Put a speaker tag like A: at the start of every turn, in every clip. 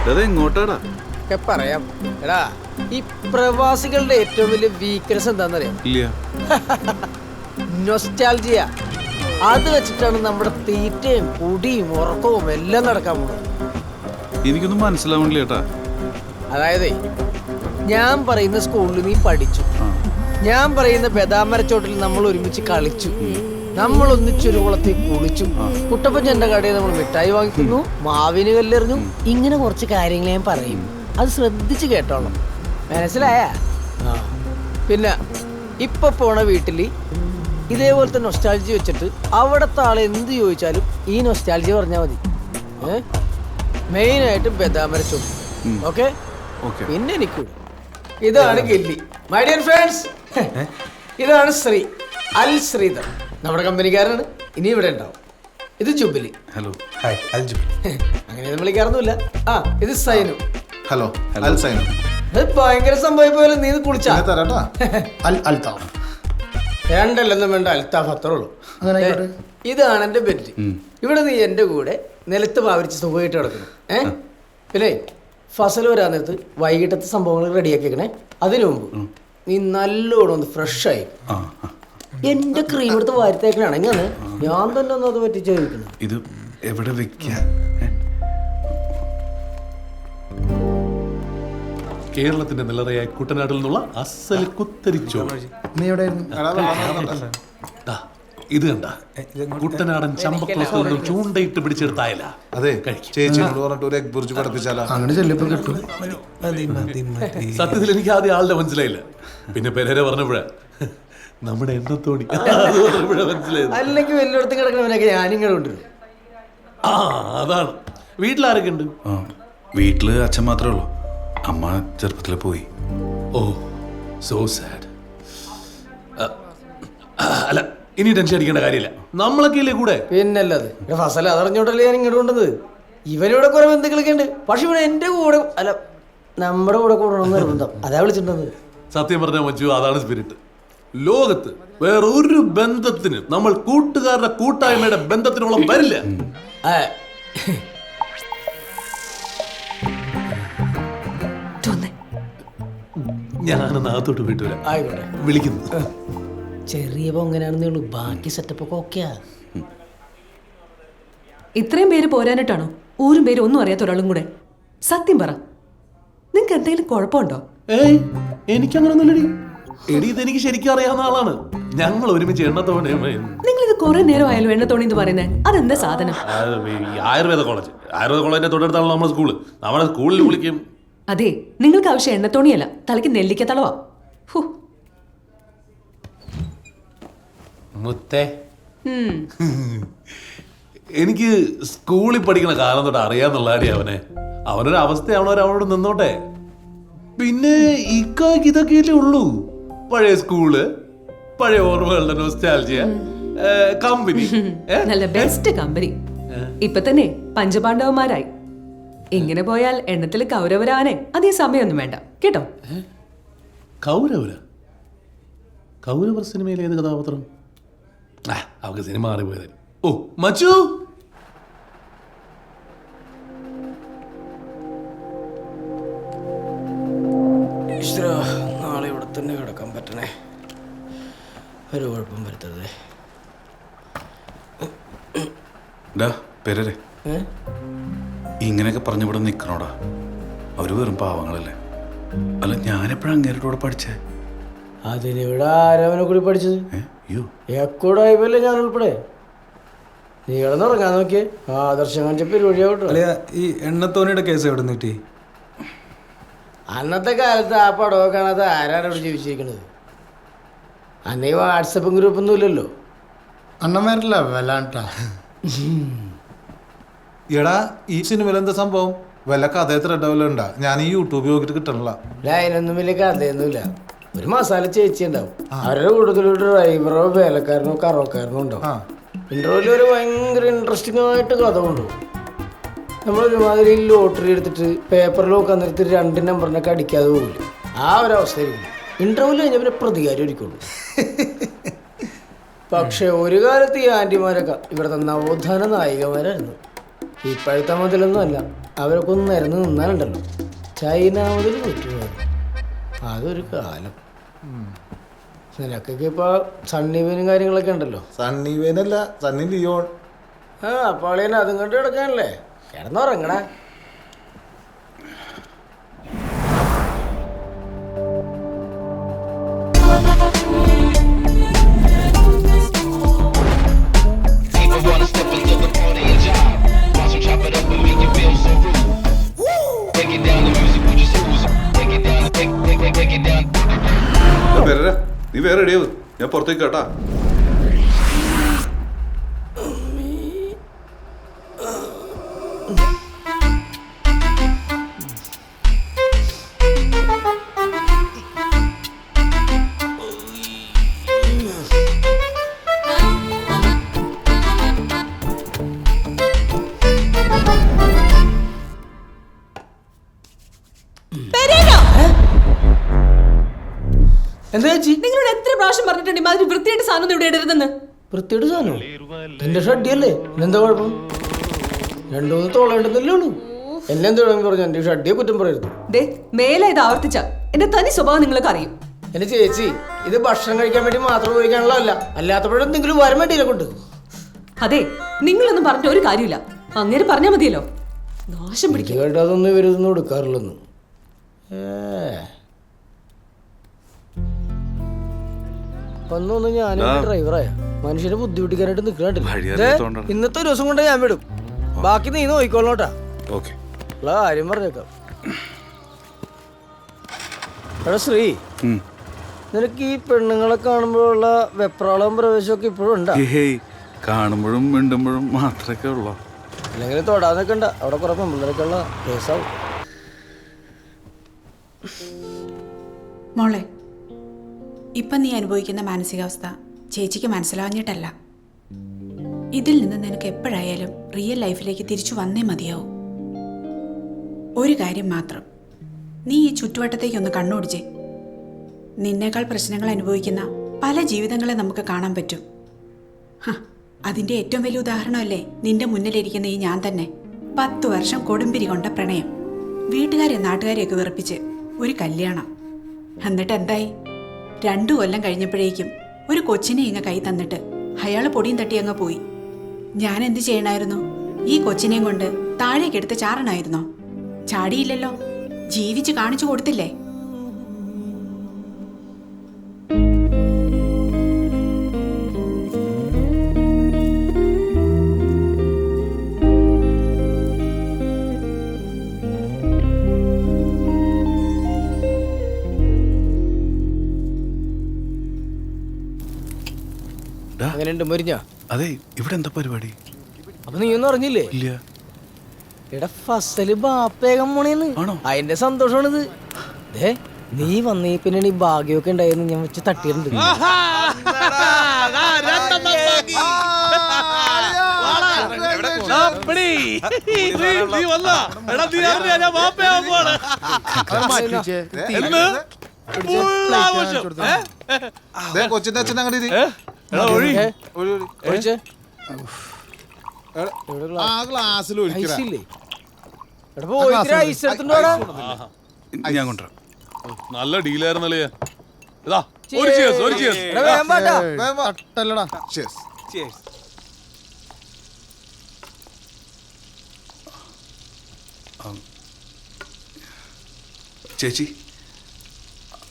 A: അതെങ്ങോട്ടാടാ
B: ഒക്കെ പറയാം. എടാ, ഈ പ്രവാസികളുടെ ഏറ്റവും വലിയ വീക്ക്നെസ് എന്താണെന്നറിയാം?
A: ഇല്ല.
B: നൊസ്റ്റാൾജിയ. അത് വെച്ചിട്ടാണ് നമ്മുടെ തീറ്റയും കുടിയും ഉറക്കവും എല്ലാം നടക്കാൻ പോകുന്നത്.
A: എനിക്കൊന്നും മനസ്സിലാവണില്ല ചേട്ടാ.
B: അതായത് ഞാൻ പറയുന്ന സ്കൂളിൽ നീ പഠിച്ചു, ഞാൻ പറയുന്ന ബദാമരച്ചോട്ടിൽ നമ്മൾ ഒരുമിച്ച് കളിച്ചു, നമ്മൾ ഒന്നിച്ചൊരു കുളത്തിൽ കുളിച്ചു, കുട്ടപ്പച്ചന്റെ കടയിൽ നമ്മൾ മിഠായി വാങ്ങിക്കുന്നു, മാവിന് കല്ലെറിഞ്ഞു. ഇങ്ങനെ കുറച്ച് കാര്യങ്ങൾ ഞാൻ പറയും, അത് ശ്രദ്ധിച്ച് കേട്ടോളാം. മനസ്സിലായ? പിന്നെ ഇപ്പൊ പോണ വീട്ടില് ഇതേപോലത്തെ നൊസ്റ്റാൾജി വെച്ചിട്ട് അവിടത്തെ ആളെ എന്ത് ചോദിച്ചാലും ഈ നൊസ്റ്റാൾജി പറഞ്ഞാൽ മതി. മെയിനായിട്ട് ബദാമരച്ചോട്ട്. ഓക്കെ? പിന്നെ എനിക്ക് ഇതാണ് ഗില്ലി. മൈ ഡിയർ ഫ്രണ്ട്സ്, ഇതാണ് ശ്രീ അൽ ശ്രീധർ, നമ്മുടെ കമ്പനിക്കാരനാണ്. ഇനി ഇവിടെ ഉണ്ടാവും. ഇത് ജുബിലി.
A: ഹലോ.
C: ഹായ്, അൽ ജുബിലി.
B: അങ്ങനെയൊന്നും വിളിക്കാറൊന്നുമില്ല. ഇത് സൈനു.
C: ഹലോ, അൽ സൈനു.
B: ഇത് ഭയങ്കര സംഭവം പോലെ. നീ കുളിച്ചാ രണ്ടല്ലെന്നും വേണ്ട, അൽത്താഫ് അത്രേ ഉള്ളൂ. ഇതാണ് എന്റെ ബെറ്റ്. ഇവിടെ നീ എന്റെ കൂടെ നിലത്ത് പാവരിച്ച് സുഖമായിട്ട് കിടക്കുന്നു. പിന്നെ ഫസൽ വരാൻ നേരത്ത് വൈകിട്ടത്തെ സംഭവങ്ങൾ റെഡിയാക്കിക്കണേ. അതിനു മുമ്പ് നീ നല്ലോണം ഒന്ന് ഫ്രഷ് ആയി എന്റെ ക്രീം എടുത്ത് വാരിത്തേക്കണാണെങ്കിൽ ഞാൻ തന്നെ ഒന്ന് അത് പറ്റിച്ച് കഴിക്കണം.
A: ഇത് എവിടെ വെക്കാ?
D: കേരളത്തിന്റെ നിലറയായ കുട്ടനാട്ടിൽ നിന്നുള്ള അസൽ കുത്തരിച്ചോ. ഇത് കണ്ട കുട്ടനാടൻ ചമ്പക്കുളത്തിൽ നിന്നും ചൂണ്ടയിട്ട് പിടിച്ചെടുത്തായല്ല.
C: അതെ, ചേച്ചിയോട് പറഞ്ഞിട്ട് ഒരു എഗ് ബുർജ് പഠിപ്പിച്ചാലോ? അങ്ങനെ ചെല്ലിപ്പോ കിട്ടും.
D: സത്യത്തിൽ എനിക്ക് ആദ്യം ആളുടെ മനസ്സിലായില്ല, പിന്നെ പെരേര പറഞ്ഞപ്പോഴാ നമ്മുടെ എണ്ണത്തോണി മനസ്സിലായത്.
B: അല്ലെങ്കിൽ വലിയടത്ത് കിടക്കണവനൊക്കെ ഞാനിങ്ങനെ കൊണ്ടുവരും.
D: അതാണ്. വീട്ടിലാരൊക്കെ ഉണ്ട്?
A: വീട്ടില് അച്ഛൻ മാത്രമേ ഉള്ളൂ. അമ്മ ചെറുപ്പത്തില് പോയി.
D: ഓ, സോ സാഡ്. അല്ല, ഇനി ടെൻഷൻ അടിക്കേണ്ട കാര്യമില്ല, നമ്മളൊക്കെ ഇല്ലേ കൂടെ.
B: പിന്നല്ലത്. ഫസൽ അതറിഞ്ഞോട്ടല്ലേ ഞാൻ ഇങ്ങോട്ട് കൊണ്ടത്. ഇവനിവിടെ കുറെ ബന്ധുക്കളൊക്കെ ഉണ്ട്, പക്ഷെ ഇവിടെ എന്റെ കൂടെ അല്ല നമ്മുടെ കൂടെ കൂടണമെന്ന് നിർബന്ധം. അതാ വിളിച്ചിട്ടുണ്ടത്.
D: സത്യം പറഞ്ഞാൽ മച്ചു, അതാണ് സ്പിരിറ്റ്. ലോകത്ത് വേറൊരു ബന്ധത്തിന് നമ്മൾ കൂട്ടുകാരുടെ കൂട്ടായ്മയുടെ ബന്ധത്തിനോളം വരില്ല. ഞാനൊന്ന് അകത്തോട്ട് പോയിട്ട് വരാം.
B: ആയിക്കോട്ടെ,
D: വിളിക്കുന്നു.
B: ചെറിയ പൊങ്ങനാണെന്നേ ഉള്ളൂ, ബാക്കി സെറ്റപ്പ് ഒക്കെ ഓക്കെയാ.
E: ഇത്രയും പേര് പോരാനിട്ടാണോ ഊരും പേര് ഒന്നും അറിയാത്ത ഒരാളും കൂടെ? സത്യം പറ, നിങ്ങക്ക് എന്തെങ്കിലും കുഴപ്പമുണ്ടോ?
D: ഏയ്, എനിക്കങ്ങനൊന്നുമില്ലടി. എടി, ഇതെനിക്ക് ശരിക്കും അറിയാവുന്ന ആളാണ്. ഞങ്ങൾ ഒരുമിച്ച് എണ്ണത്തോണി.
E: നിങ്ങൾ ഇത് കുറെ നേരം ആയാലും എണ്ണത്തോണി എന്ന് പറയുന്നത് അതെന്താ സാധനം?
D: ആയുർവേദ കോളേജിന്റെ തൊട്ടടുത്താണല്ലോ നമ്മുടെ സ്കൂള്. നമ്മുടെ സ്കൂളിൽ വിളിക്കും.
E: അതെ, നിങ്ങൾക്ക് ആവശ്യം എണ്ണത്തോണിയല്ല, തലയ്ക്ക് നെല്ലിക്കത്തളവാ.
D: മുത്തേ, എനിക്ക് സ്കൂളിൽ പഠിക്കുന്ന കാലം തൊട്ട് അറിയാന്നുള്ള കാര്യം അവനെ. അവനൊരു അവസ്ഥയാവണവർ അവനോട് നിന്നോട്ടെ. പിന്നെ ഇക്കാക്ക് ഇതൊക്കെയല്ലേ ഉള്ളൂ. പഴയ സ്കൂള്, പഴയ ഓർമ്മകളുടെ നൊസ്റ്റാൾജിയ, കമ്പനി.
E: നല്ല ബെസ്റ്റ് കമ്പനി. ഇപ്പൊ തന്നെ പഞ്ചപാണ്ഡവന്മാരായി. ഇങ്ങനെ പോയാൽ എണ്ണത്തിൽ കൗരവരാനെ അധികം സമയമൊന്നും വേണ്ട കേട്ടോ.
D: കൗരവർ സിനിമയിലെ ഏത് കഥാപാത്രം? അവർക്ക് സിനിമ മാറിപ്പോയത്. ഓ, മച്ചു.
B: നാളെ ഇവിടെ തന്നെ കിടക്കാൻ പറ്റണേ, ഒരു കുഴപ്പം വരുത്തരുതേ.
A: പെരരെ ഇങ്ങനെയൊക്കെ പറഞ്ഞിവിടെ നിക്കണോടാ. അവര് വെറും പാവങ്ങളല്ലേ. അല്ല, ഞാനെപ്പോഴും അങ്ങേരുടെ കൂടെ പഠിച്ചേ.
B: അതിനിവിടെ ആരവനെ കൂടി പഠിച്ചത്? എക്കൂടായിപ്പല്ലേ ഞാൻ ഉൾപ്പെടെ. നീ കിടന്നുറങ്ങാൻ നോക്കിയേ. ആദർശം കാണിച്ച പരിപാടിയാവട്ടോ.
F: ഈ എണ്ണത്തോണിയുടെ കേസ് എവിടെ നിന്ന് കിട്ടി?
B: അന്നത്തെ കാലത്ത് ആ പടമൊക്കെ കാണാതെ ആരാണ് ഇവിടെ ജീവിച്ചിരിക്കണത്? അന്നേ വാട്സപ്പും ഗ്രൂപ്പൊന്നും ഇല്ലല്ലോ.
C: അണ്ണന്മാരല്ല വല്ലാണ്ടാ. എടാ, ഈ സിനിമയിൽ എന്താ സംഭവം? വല്ല കഥ ത്രെഡവല്ലോ ഉണ്ടാ? ഞാൻ ഈ യൂട്യൂബിൽ നോക്കിട്ട് കിട്ടണില്ല.
B: അതിനൊന്നും വലിയ കഥയൊന്നുമില്ല. ഒരു മസാല ചേച്ചി ഉണ്ടാവും, അവരുടെ കൂടുതലൊരു ഡ്രൈവറോ വേലക്കാരനോ കറവക്കാരനോ ഉണ്ടാവും. ഇന്റർവ്യൂവിൽ ഒരു ഭയങ്കര ഇൻട്രസ്റ്റിംഗ് ആയിട്ട് കഥ കൊണ്ടുപോകും. നമ്മളൊരുമാതിരി ലോട്ടറി എടുത്തിട്ട് പേപ്പറിൽ നോക്കാൻ നേരത്ത് 2 നമ്പറിനൊക്കെ അടിക്കാതെ പോകില്ല. ആ ഒരു അവസ്ഥയായിരിക്കും. ഇന്റർവ്യൂവിൽ കഴിഞ്ഞാൽ പിന്നെ പ്രതികാരം ഒരിക്കുള്ളൂ. പക്ഷെ ഒരു കാലത്ത് ഈ ആൻറ്റിമാരൊക്കെ ഇവിടുത്തെ നവോത്ഥാന നായികമാരായിരുന്നു. ഇപ്പോഴത്തെ മുതലൊന്നും അല്ല. അവരൊക്കെ ഒന്ന് നിരന്ന് നിന്നാലുണ്ടല്ലോ ചൈന മുതൽ പറ്റുമായിരുന്നു. അതൊരു കാലം. നിനക്കൊക്കെ ഇപ്പൊ സണ്ണിവനും കാര്യങ്ങളൊക്കെ ഉണ്ടല്ലോ.
C: സണ്ണി വേനല്ല, സണ്ണി ലിയോൺ.
B: ആ അപ്പാളിയനെ അതും കണ്ട് കിടക്കാനല്ലേ, കിടന്നുറങ്ങടാ.
A: നീ വേറെ റെഡിയാവും, ഞാൻ പുറത്തേക്ക് കേട്ടാ.
B: എന്താ ചേച്ചി?
E: നിങ്ങളോട് എത്ര പ്രാവശ്യം പറഞ്ഞിട്ടുണ്ട് ഇമാതിരി വൃത്തിയായിട്ട് സാധനം ഇവിടെ ഇടരുതെന്ന്?
B: വൃത്തിയുടെ സാധനം എന്റെ ഷഡ്ഡിയല്ലേ, എന്താ കുഴപ്പം? രണ്ടു മൂന്ന് തോളേണ്ടതല്ലേ ഉള്ളൂ. എല്ലാം തുടങ്ങി പറഞ്ഞു എന്റെ ഷഡ്ഡിയെ കുറ്റം പറയരുത്.
E: ദേ മേലെ ഇത് ആവർത്തിച്ച എന്റെ തനി സ്വഭാവം നിങ്ങൾക്ക് അറിയും.
B: എന്റെ ചേച്ചി, ഇത് ഭക്ഷണം കഴിക്കാൻ വേണ്ടി മാത്രം ഉപയോഗിക്കാനുള്ളതല്ല, അല്ലാത്തപ്പോഴും എന്തെങ്കിലും വരാൻ വേണ്ടിയില്ല കൊണ്ട്.
E: അതെ, നിങ്ങളൊന്നും പറഞ്ഞ ഒരു കാര്യമില്ല, അങ്ങനെ പറഞ്ഞാൽ മതിയല്ലോ. നാശം പിടിക്കും.
B: കേട്ടോ, അതൊന്നും ഇവരൊന്നും എടുക്കാറില്ലെന്ന്. ഒന്നൊന്ന് ഞാനും ഡ്രൈവറായ മനുഷ്യനെ ബുദ്ധിമുട്ടിക്കാനായിട്ട് നിൽക്കണ്ടില്ല. ഇന്നത്തെ ഒരു ദിവസം കൊണ്ട് ഞാൻ വിടും, ബാക്കി നീ നോക്കിക്കോളോട്ടാ.
A: ഓക്കെ,
B: ഉള്ള കാര്യം പറഞ്ഞേക്കാം. എടാ ശ്രീ, നിനക്ക് ഈ പെണ്ണുങ്ങളെ കാണുമ്പോഴുള്ള വെപ്രാളവും പ്രവേശമൊക്കെ ഇപ്പോഴും ഉണ്ടാ?
A: കാണുമ്പോഴും മിണ്ടുമ്പോഴും മാത്രമേ ഉള്ളൂ.
B: അല്ലെങ്കിൽ തൊടാൻ നിൽക്കണ്ട, അവിടെ കുറെ പെമ്പിള്ളേരൊക്കെ ഉള്ള കേസാവും.
G: മോളെ, ഇപ്പം നീ അനുഭവിക്കുന്ന മാനസികാവസ്ഥ ചേച്ചിക്ക് മനസ്സിലാഞ്ഞിട്ടല്ല. ഇതിൽ നിന്ന് നിനക്ക് എപ്പോഴായാലും റിയൽ ലൈഫിലേക്ക് തിരിച്ചു വന്നേ മതിയാവും. ഒരു കാര്യം മാത്രം, നീ ഈ ചുറ്റുവട്ടത്തേക്കൊന്ന് കണ്ണോടിച്ചേ. നിന്നേക്കാൾ പ്രശ്നങ്ങൾ അനുഭവിക്കുന്ന പല ജീവിതങ്ങളെ നമുക്ക് കാണാൻ പറ്റും. അതിൻ്റെ ഏറ്റവും വലിയ ഉദാഹരണമല്ലേ നിന്റെ മുന്നിലിരിക്കുന്ന ഈ ഞാൻ തന്നെ. 10 വർഷം കൊടുമ്പിരി കൊണ്ട പ്രണയം, വീട്ടുകാരെ നാട്ടുകാരെയൊക്കെ വെറുപ്പിച്ച് ഒരു കല്യാണം. എന്നിട്ട് എന്തായി? 2 കൊല്ലം കഴിഞ്ഞപ്പോഴേക്കും ഒരു കൊച്ചിനെ ഇങ്ങ കൈ തന്നിട്ട് അയാൾ പൊടിയും തട്ടി അങ്ങ് പോയി. ഞാൻ എന്ത് ചെയ്യണമായിരുന്നു? ഈ കൊച്ചിനെയും കൊണ്ട് താഴേക്കെടുത്ത് ചാറണമായിരുന്നോ? ചാടിയില്ലല്ലോ, ജീവിച്ച് കാണിച്ചു കൊടുത്തില്ലേ?
B: അങ്ങനെയുണ്ട് മുരിഞ്ഞ.
A: അതെ, ഇവിടെ എന്താ പരിപാടി?
B: അപ്പൊ നീ ഒന്നും അറിഞ്ഞില്ലേ?
A: ഇല്ല.
B: എടാ ഫസല് ബാപ്പേകം പോണേന്ന്.
A: ആണോ?
B: അതിന്റെ സന്തോഷമാണിത്. നീ വന്നേ പിന്നെ ഈ ഭാഗ്യമൊക്കെ ഉണ്ടായിരുന്നു ഞാൻ വെച്ച് തട്ടിയിട്ടുണ്ട്.
C: കൊച്ചിന്റെ അച്ഛൻ അങ്ങനെ ഗ്ലാസ്സിൽ
B: ഐസില്ലേ? എടാ പോയി ഐസ് എടുത്തിട്ടുണ്ടോടാ?
A: ഞാൻ കൊണ്ടുവരാം.
D: നല്ല ഡീലായിരുന്നല്ലേ. ഇതാ ഒരു cheers, ഒരു cheers.
B: എടാ വേഗം വാട്ടാ.
C: തട്ടല്ലടാ.
A: ചേച്ചി,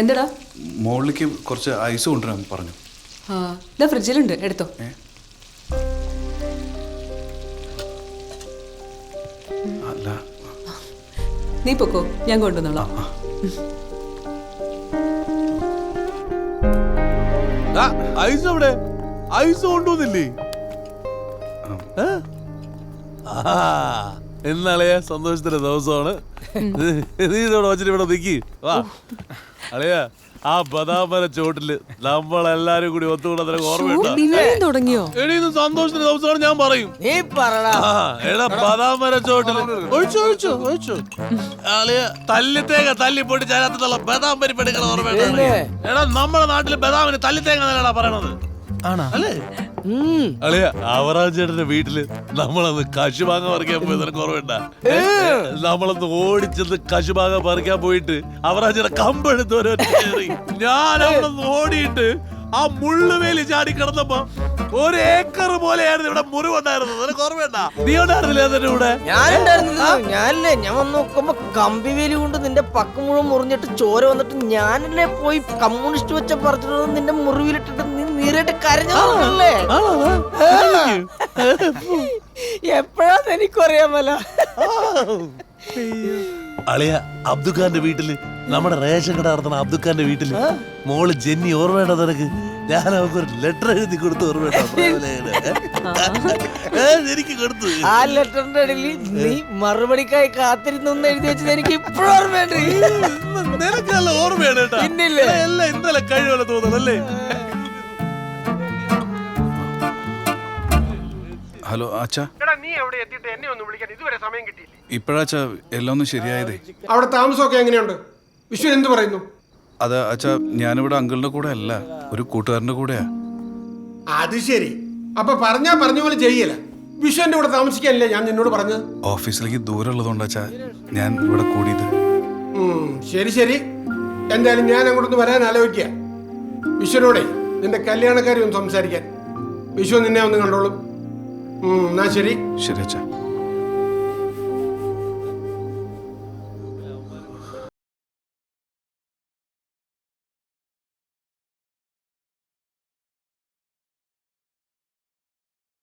E: എന്താടാ?
A: മുകളിലേക്ക് കുറച്ച് ഐസ് കൊണ്ടുവരാൻ പറഞ്ഞു.
E: ആ, ഇതാ ഫ്രിഡ്ജിലുണ്ട്, എടുത്തോ.
A: അല്ല,
E: നീ പൊക്കോ, ഞാൻ കൊണ്ടുവന്നോളാം.
D: ഐസ് എവിടെ? ഐസ് കൊണ്ടുവന്നില്ലേ? എന്നാളെ സന്തോഷത്തിന്റെ ദിവസമാണ്. നീ ഇതോടെ വച്ചിട്ട് ഇവിടെ നിൽക്കി വാ. അളിയാ, ആ ബദാമര ചോട്ടില് നമ്മളെല്ലാരും കൂടി ഒത്തുകൂടാൻ ഓർമ്മയുണ്ടോ?
E: തുടങ്ങിയോ?
D: എടീന്ന് സന്തോഷത്തിന്റെ ദിവസമാണ് ഞാൻ പറയും.
B: നീ പറടാ.
D: എടാ ബദാമര ചോട്ടില് ഒഴിച്ചു അളിയ തല്ലിത്തേങ്ങ തല്ലി പൊട്ടിച്ച് അതിനകത്തുള്ള ബദാം പരിപ്പെടുകൾ ഓർമ്മയുണ്ടോ? എടാ നമ്മുടെ നാട്ടില് ബദാമിന് തല്ലിത്തേങ്ങ എന്നല്ലടാ പറയണത്. അല്ലേ? അളിയ അവറാഞ്ചേട്ടന്റെ വീട്ടില് നമ്മളന്ന് കശുമാങ്ങ പറിക്കാൻ പോയത് നിനക്ക് ഓർമ്മയുണ്ട? നമ്മളന്ന് ഓടിച്ചെന്ന് കശുമാങ്ങ പറിക്കാൻ പോയിട്ട് അവറാഞ്ചേട്ടൻ കമ്പെടുത്ത് ഞാൻ അവിടെ ഓടിയിട്ട് ആ മുള്ളുവേലി ചാടി കിടന്നപ്പോ 1 ഏക്കർ പോലെയായിരുന്നു ഇവിടെ മുറിവുണ്ടായിരുന്നത്. നിനക്ക് ഓർമ്മയുണ്ട? നീ ഉണ്ടായിരുന്നില്ലേ അതിന്റെ കൂടെ?
B: ഞാനല്ലേ ഞാൻ വന്ന് നോക്കുമ്പോ കമ്പി വേലി കൊണ്ട് നിന്റെ പക്ക മുഴുവൻ മുറിഞ്ഞിട്ട് ചോര വന്നിട്ട് ഞാനല്ലേ പോയി കമ്മ്യൂണിസ്റ്റ് വെച്ച പറിച്ചിട്ട് നിന്റെ മുറിവിലിട്ടിട്ട് നീ നീരായിട്ട് കരഞ്ഞല്ലേ? എപ്പോഴാന്ന് എനിക്കറിയാമല്ല.
D: അളിയ അബ്ദുഖാന്റെ വീട്ടില്, നമ്മുടെ റേഷൻ കട നടത്തുന്ന അബ്ദുഖാന്റെ വീട്ടില് മോള് ജെന്നി ഓർമ്മയുണ്ടോ നിനക്ക്? ഞാൻ അവക്കൊരു ലെറ്റർ എഴുതി കൊടുത്ത് ഓർമ്മയുണ്ടോ? എനിക്ക് കൊടുത്തു.
B: ആ ലെറ്ററിന്റെ ഇടയിൽ നീ മറുപടിക്കായി കാത്തിരുന്ന് എഴുതി വെച്ചത് എനിക്ക് ഇപ്പോഴും ഓർമ്മയുണ്ട്.
D: നിനക്കല്ല ഓർമ്മയാണ് കേട്ടോ.
B: പിന്നില്ലേ?
D: എല്ലാം ഇന്നലെ കഴിവല്ല തോന്നണല്ലേ?
A: ഹലോ അച്ഛാ,
H: നീ എവിടെ എത്തിയിട്ട് എന്നെ ഒന്ന് വിളിക്കാൻ ഇതുവരെ സമയം കിട്ടിയില്ല.
A: ഇപ്പോഴാച്ചാ എല്ലാം ഒന്ന് ശരിയായതേ.
H: അവിടെ താമസമൊക്കെ എങ്ങനെയുണ്ട്? വിശ്വൻ എന്ത് പറയുന്നു?
A: അത് അച്ഛാ, ഞാനിവിടെ അങ്കിളിന്റെ കൂടെ അല്ല, ഒരു കൂട്ടുകാരന്റെ കൂടെയാ.
H: അത് ശരി. അപ്പൊ പറഞ്ഞ പോലെ ചെയ്യല. വിശ്വന്റെ കൂടെ താമസിക്കാനല്ലേ ഞാൻ നിന്നോട് പറഞ്ഞത്?
A: ഓഫീസിലേക്ക് ദൂരം ഉള്ളതുകൊണ്ടാച്ചാ ഞാൻ ഇവിടെ കൂടിയത്.
H: ശരി ശരി. എന്തായാലും ഞാൻ അങ്ങോട്ടൊന്ന് വരാൻ ആലോചിക്കുക. വിശ്വനോടെ നിന്റെ കല്യാണക്കാരി ഒന്ന് സംസാരിക്കാൻ. വിശ്വ നിന്നെ ഒന്ന് കണ്ടോളും. എന്നാ ശരി.
A: ശരി അച്ഛാ.